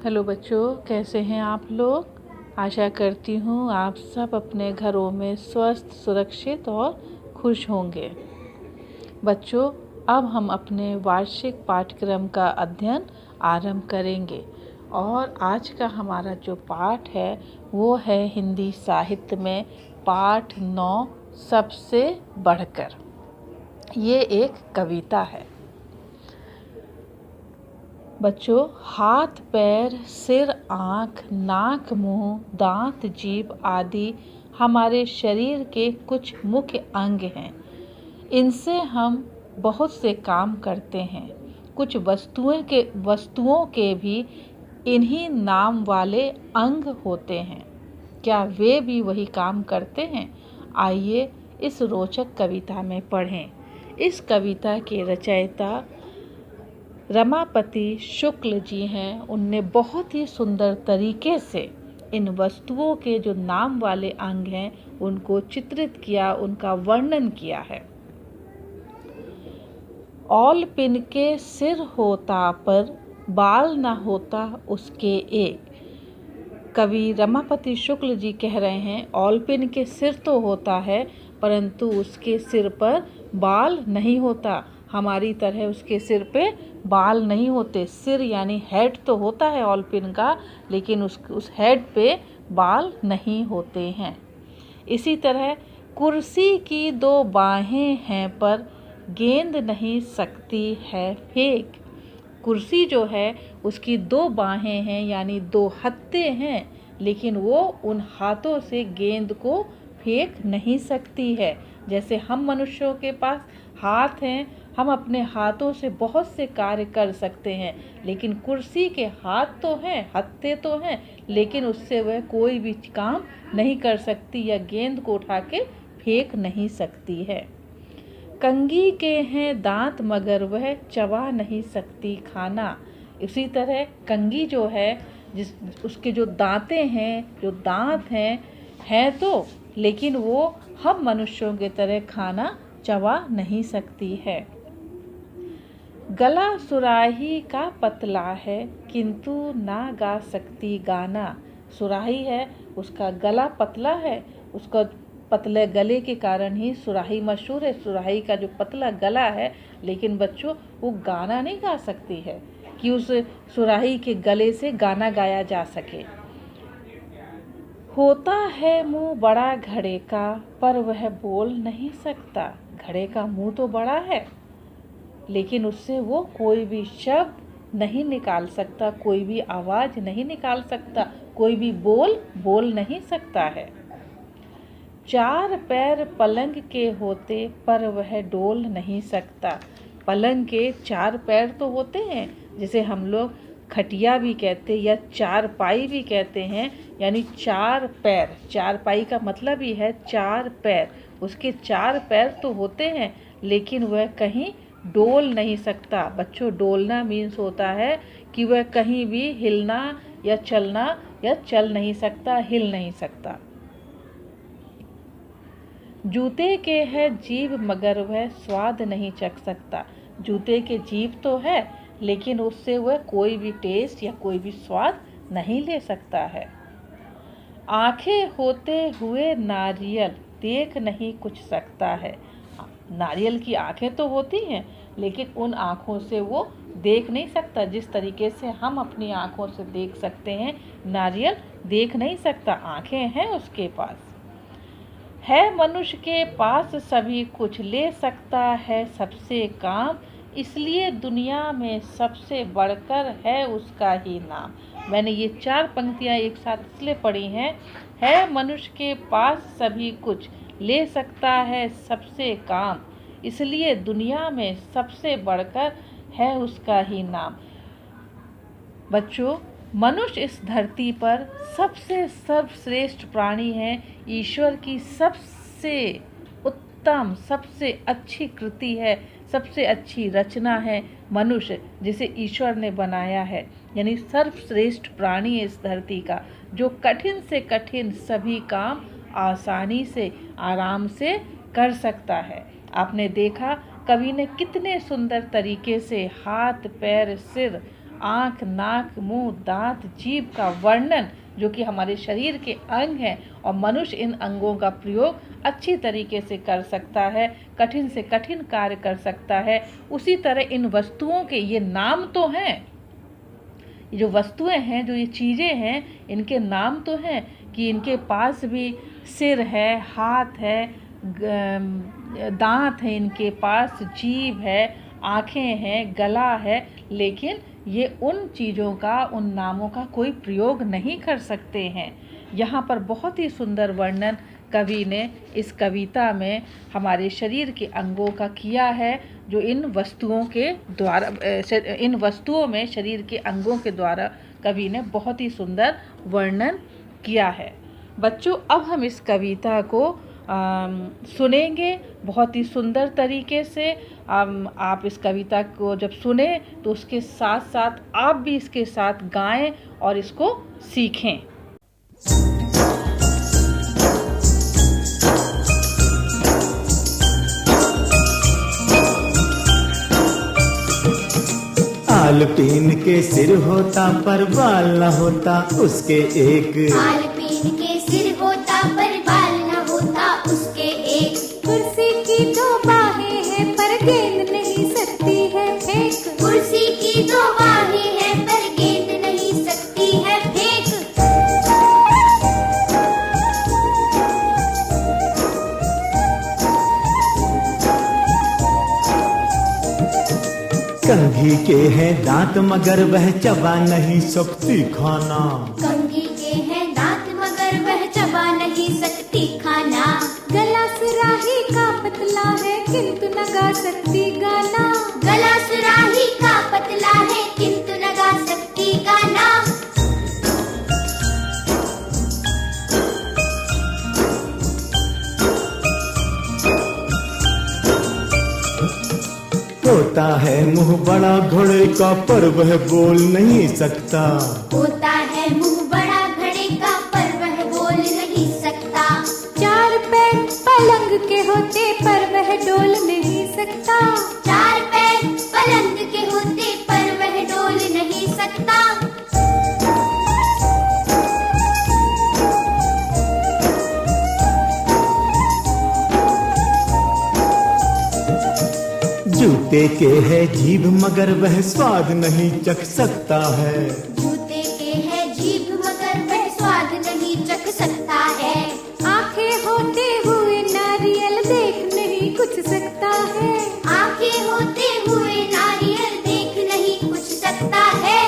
Hello बच्चों, कैसे हैं आप लोग। आशा करती हूँ आप सब अपने घरों में स्वस्थ, सुरक्षित और खुश होंगे। बच्चों, अब हम अपने वार्षिक पाठ्यक्रम का अध्ययन आरंभ करेंगे और आज का हमारा जो पाठ है वो है हिंदी साहित्य में पाठ 9 सबसे बढ़कर। ये एक कविता है। बच्चों, हाथ, पैर, सिर, आँख, नाक, मुंह, दांत, जीभ आदि हमारे शरीर के कुछ मुख्य अंग हैं। इनसे हम बहुत से काम करते हैं। कुछ वस्तुओं के भी इन्हीं नाम वाले अंग होते हैं। क्या वे भी वही काम करते हैं? आइए इस रोचक कविता में पढ़ें। इस कविता के रचयिता रमापति शुक्ल जी हैं। उनने बहुत ही सुंदर तरीके से इन वस्तुओं के जो नाम वाले अंग हैं उनको चित्रित किया, उनका वर्णन किया है। ऑल पिन के सिर होता पर बाल न होता उसके एक। कवि रमापति शुक्ल जी कह रहे हैं ऑल पिन के सिर तो होता है परंतु उसके सिर पर बाल नहीं होता। हमारी तरह उसके सिर पे बाल नहीं होते। सिर यानी हेड तो होता है ऑल पिन का, लेकिन उस हेड पे बाल नहीं होते हैं। इसी तरह कुर्सी की 2 बाहें हैं पर गेंद नहीं सकती है फेंक। कुर्सी जो है उसकी 2 बाहें हैं यानी 2 हत्थे हैं, लेकिन वो उन हाथों से गेंद को फेंक नहीं सकती है। जैसे हम मनुष्यों के पास हाथ हैं, हम अपने हाथों से बहुत से कार्य कर सकते हैं, लेकिन कुर्सी के हाथ तो हैं, हत्थे तो हैं, लेकिन उससे वह कोई भी काम नहीं कर सकती या गेंद को उठा के फेंक नहीं सकती है। कंघी के हैं दांत मगर वह चबा नहीं सकती खाना। इसी तरह कंघी जो है उसके जो दांतें हैं, जो दांत हैं तो, लेकिन वो हम मनुष्यों की तरह खाना चबा नहीं सकती है। गला सुराही का पतला है किंतु ना गा सकती गाना। सुराही है, उसका गला पतला है, उसका पतले गले के कारण ही सुराही मशहूर है। सुराही का जो पतला गला है, लेकिन बच्चों वो गाना नहीं गा सकती है कि उस सुराही के गले से गाना गाया जा सके। होता है मुंह बड़ा घड़े का पर वह बोल नहीं सकता। घड़े का मुंह तो बड़ा है, लेकिन उससे वो कोई भी शब्द नहीं निकाल सकता, कोई भी आवाज नहीं निकाल सकता, कोई भी बोल नहीं सकता है। 4 पैर पलंग के होते पर वह डोल नहीं सकता। पलंग के 4 पैर तो होते हैं, जिसे हम लोग खटिया भी कहते या चारपाई भी कहते हैं, यानी 4 पैर। चारपाई का मतलब ही है 4 पैर। उसके 4 पैर तो होते हैं, लेकिन वह कहीं डोल नहीं सकता। बच्चों, डोलना मीन्स होता है कि वह कहीं भी हिलना या चल नहीं सकता, हिल नहीं सकता। जूते के है जीभ मगर वह स्वाद नहीं चख सकता। जूते के जीभ तो है, लेकिन उससे वह कोई भी टेस्ट या कोई भी स्वाद नहीं ले सकता है। आंखें होते हुए नारियल देख नहीं कुछ सकता है। नारियल की आंखें तो होती हैं, लेकिन उन आँखों से वो देख नहीं सकता। जिस तरीके से हम अपनी आँखों से देख सकते हैं, नारियल देख नहीं सकता। आँखें हैं उसके पास। है मनुष्य के पास सभी कुछ, ले सकता है सबसे काम, इसलिए दुनिया में सबसे बढ़कर है उसका ही नाम। मैंने ये 4 पंक्तियाँ एक साथ इसलिए पढ़ी हैं। है मनुष्य के पास सभी कुछ, ले सकता है सबसे काम, इसलिए दुनिया में सबसे बढ़कर है उसका ही नाम। बच्चों, मनुष्य इस धरती पर सबसे सर्वश्रेष्ठ प्राणी है। ईश्वर की सबसे उत्तम, सबसे अच्छी कृति है, सबसे अच्छी रचना है मनुष्य, जिसे ईश्वर ने बनाया है। यानी सर्वश्रेष्ठ प्राणी है इस धरती का, जो कठिन से कठिन सभी काम आसानी से, आराम से कर सकता है। आपने देखा कवि ने कितने सुंदर तरीके से हाथ, पैर, सिर आँख, नाक, मुंह, दांत, जीभ का वर्णन जो कि हमारे शरीर के अंग हैं, और मनुष्य इन अंगों का प्रयोग अच्छी तरीके से कर सकता है, कठिन से कठिन कार्य कर सकता है। उसी तरह इन वस्तुओं के ये नाम तो हैं, ये जो वस्तुएं हैं, जो ये चीज़ें हैं, इनके नाम तो हैं कि इनके पास भी सिर है, हाथ है, दांत है, इनके पास जीभ है, आँखें हैं, गला है, लेकिन ये उन चीज़ों का, उन नामों का कोई प्रयोग नहीं कर सकते हैं। यहाँ पर बहुत ही सुंदर वर्णन कवि ने इस कविता में हमारे शरीर के अंगों का किया है, जो इन वस्तुओं के द्वारा, इन वस्तुओं में शरीर के अंगों के द्वारा कवि ने बहुत ही सुंदर वर्णन किया है। बच्चों, अब हम इस कविता को सुनेंगे बहुत ही सुंदर तरीके से। आप इस कविता को जब सुने तो उसके साथ साथ आप भी इसके साथ गाएं और इसको सीखें। आलपीन के सिर होता पर बाल न होता उसके एक। आलपीन के सिर होता पर बाल न होता उसके एक। कुर्सी की दो बाहें हैं पर गेंद नहीं सकती है फेंक। कुर्सी की दो बाहें हैं पर गेंद नहीं सकती है फेंक। कंघी के हैं दांत मगर वह चबा नहीं सकती खाना। कंघी के हैं दांत मगर वह चबा नहीं सकती खाना। गला सुराही का पतला है किंतु न गा सकती गाना। गला सुराही का पतला है किंतु न गा सकती गाना। होता है मुंह बड़ा घोड़े का पर वह बोल नहीं सकता। होता है मुंह बड़ा घड़े का पर वह बोल नहीं सकता। चार पैर पलंग के होते पर वह डोल नहीं सकता। चार पैर पलंग के होते पर वह डोल नहीं सकता। जूते के है जीभ मगर वह स्वाद नहीं चख सकता है। जूते के है जीभ मगर वह स्वाद नहीं चख सकता है। आंखें होते हुए नारियल देख नहीं कुछ सकता है। आंखें होते हुए नारियल देख नहीं कुछ सकता है।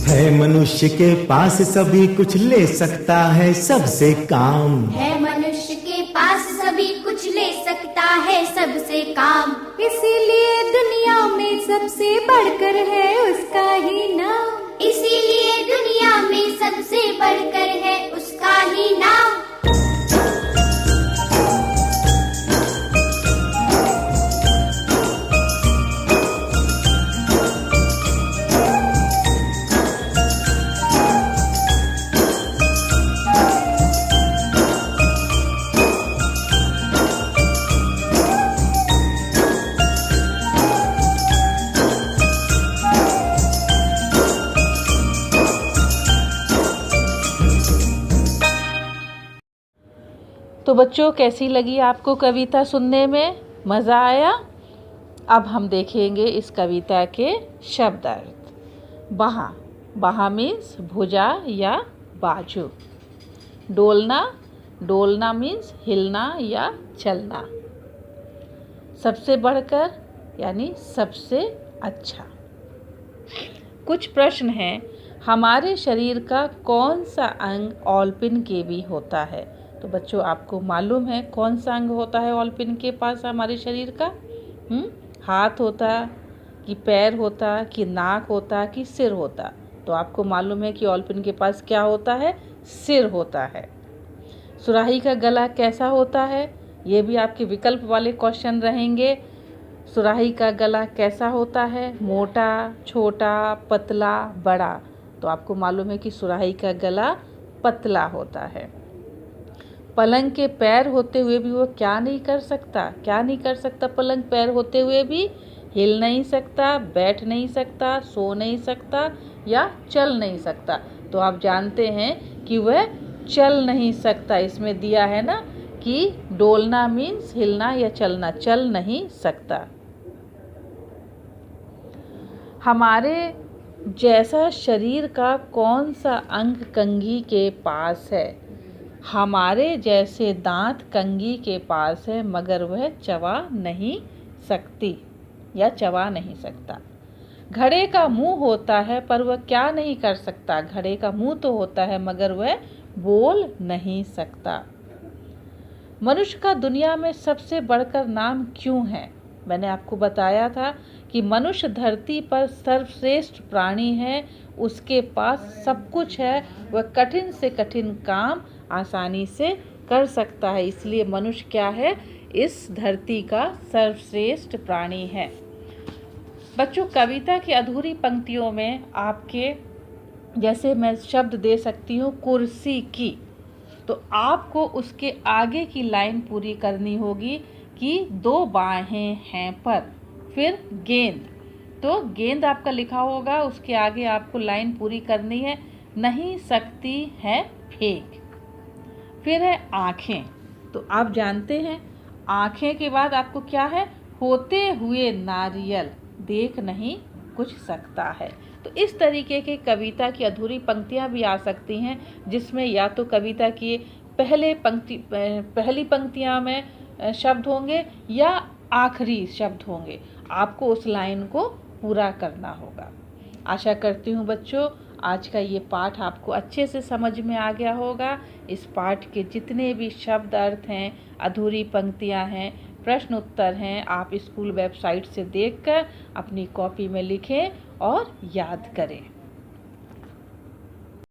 है मनुष्य के पास सभी कुछ ले सकता है सबसे काम। है मनुष्य के पास सभी कुछ ले सकता है सबसे काम। इसीलिए दुनिया में सबसे बढ़कर है उसका ही नाम। इसीलिए दुनिया में सबसे बढ़कर है उसका ही नाम। तो बच्चों, कैसी लगी आपको कविता सुनने में? मज़ा आया? अब हम देखेंगे इस कविता के शब्द अर्थ। बाहा, बाहा मीन्स भुजा या बाजू। डोलना, डोलना मीन्स हिलना या चलना। सबसे बढ़कर यानी सबसे अच्छा। कुछ प्रश्न हैं, हमारे शरीर का कौन सा अंग ऑलपिन के भी होता है? तो बच्चों, आपको मालूम है कौन सा अंग होता है ऑलपिन के पास हमारे शरीर का? हाथ होता कि पैर होता कि नाक होता कि सिर होता? तो आपको मालूम है कि ऑलपिन के पास क्या होता है? सिर होता है। सुराही का गला कैसा होता है? ये भी आपके विकल्प वाले क्वेश्चन रहेंगे। सुराही का गला कैसा होता है? मोटा, छोटा, पतला, बड़ा? तो आपको मालूम है कि सुराही का गला पतला होता है। पलंग के पैर होते हुए भी वो क्या नहीं कर सकता, क्या नहीं कर सकता? पलंग पैर होते हुए भी हिल नहीं सकता, बैठ नहीं सकता, सो नहीं सकता या चल नहीं सकता। तो आप जानते हैं कि वह चल नहीं सकता। इसमें दिया है ना कि डोलना मीन्स हिलना या चलना, चल नहीं सकता। हमारे जैसा शरीर का कौन सा अंग कंघी के पास है? हमारे जैसे दांत कंघी के पास है मगर वह चबा नहीं सकती या चबा नहीं सकता। घड़े का मुंह होता है पर वह क्या नहीं कर सकता? घड़े का मुंह तो होता है मगर वह बोल नहीं सकता। मनुष्य का दुनिया में सबसे बढ़कर नाम क्यों है? मैंने आपको बताया था कि मनुष्य धरती पर सर्वश्रेष्ठ प्राणी है, उसके पास सब कुछ है, वह कठिन से कठिन काम आसानी से कर सकता है, इसलिए मनुष्य क्या है? इस धरती का सर्वश्रेष्ठ प्राणी है। बच्चों, कविता की अधूरी पंक्तियों में आपके जैसे मैं शब्द दे सकती हूँ कुर्सी की, तो आपको उसके आगे की लाइन पूरी करनी होगी कि 2 बाहें हैं पर, फिर गेंद, तो गेंद आपका लिखा होगा, उसके आगे आपको लाइन पूरी करनी है, नहीं सकती है फेंक। फिर है आँखें, तो आप जानते हैं आँखें के बाद आपको क्या है? होते हुए नारियल देख नहीं कुछ सकता है। तो इस तरीके के कविता की अधूरी पंक्तियाँ भी आ सकती हैं, जिसमें या तो कविता की पहली पंक्तियाँ में शब्द होंगे या आखिरी शब्द होंगे। आपको उस लाइन को पूरा करना होगा। आशा करती हूँ बच्चों आज का ये पाठ आपको अच्छे से समझ में आ गया होगा। इस पाठ के जितने भी शब्द अर्थ हैं, अधूरी पंक्तियाँ हैं, प्रश्न उत्तर हैं, आप स्कूल वेबसाइट से देखकर अपनी कॉपी में लिखें और याद करें।